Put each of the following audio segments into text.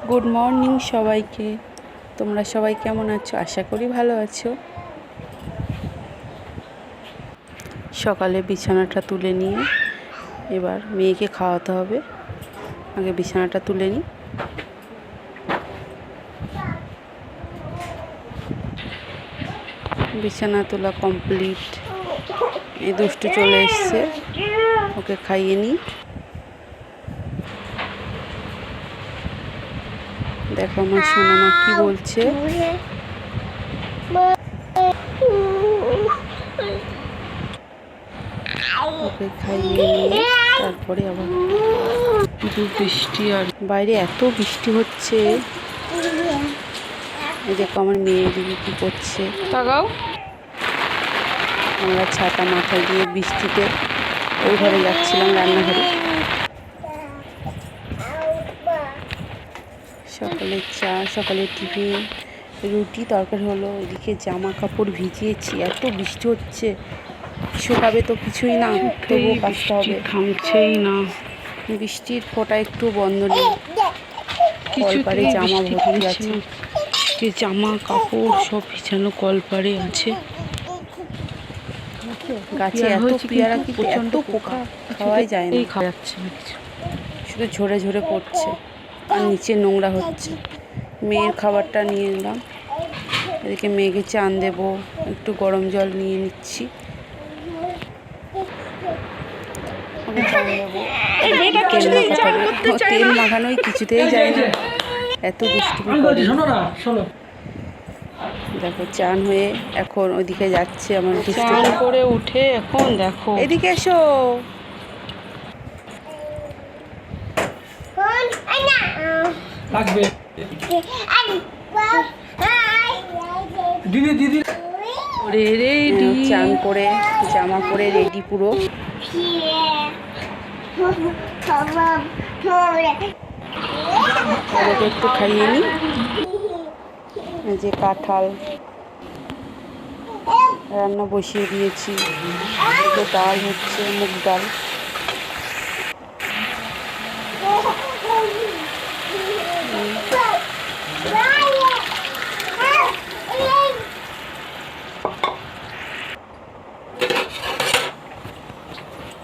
Good morning সবাইকে। তোমরা সবাই কেমন আছো? আশা করি ভালো আছো। সকালে বিছানাটা তুলে নিয়ে এবার মেয়েকে খাওয়াতে হবে। আগে বিছানাটা তুলে নিই। বিছানা তোলা কমপ্লিট। এই দুষ্টু চলে এসছে, ওকে খাইয়ে নিই। দেখো আমার সোনামা কি বলছে। ওকে খাইয়ে নিয়ে তারপরে আবার বৃষ্টি, আর বাইরে এত বৃষ্টি হচ্ছে। এই দেখো আমার মেয়ে দিদি কি করছে। তাকাও। আমরা ছাতা মাথায় দিয়ে বৃষ্টিতে ওই ঘরে যাচ্ছিলাম, রান্নাঘরে। সকালের চা, সকালের টিফিন, রুটি তরকারি হলো। এদিকে জামা কাপড় ভিজিয়েছি, এত বৃষ্টি হচ্ছে, শুকাবে তো কিছুই না, তবুও কাচতে হবে, থামছেই না। বৃষ্টির ফোঁটা একটু বন্ধ নেই। কলপারে জামা ভর্তি আছে, জামা কাপড় সব ভিজানো কলপারে আছে। গাছে এত পেয়ারা, কিন্তু প্রচণ্ড পোকা, খাওয়াই যায় না। খাওয়া যাচ্ছে না, শুধু ঝরে ঝরে পড়ছে আর নিচে নোংরা হচ্ছে। মেয়ের খাবারটা নিয়ে নিলাম। এদিকে মেয়েকে চান দেবো, একটু গরম জল নিয়ে নিচ্ছি। তেল মাখানোই কিছুতেই যায় না, এত দুষ্টুমি করে। দেখো চান হয়ে এখন ওইদিকে যাচ্ছে আমার দুষ্টু করে উঠে। এখন দেখো এদিকে এসো। চান করে জামা পরে রেডি পুরো। ওদেরকে একটু খাইয়ে নিই। যে কাঁঠাল রান্না বসিয়ে দিয়েছি, ডাল হচ্ছে, মুগ ডাল।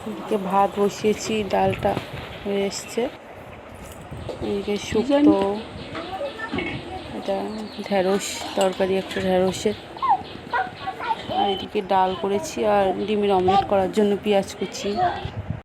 এদিকে ভাত বসিয়েছি, ডালটা হয়ে এসছে। এদিকে শুক্তো, এটা ঢেঁড়স তরকারি, একটা ঢেঁড়সের। আর এদিকে ডাল করেছি, আর ডিমের অমলেট করার জন্য পেঁয়াজ কুচি।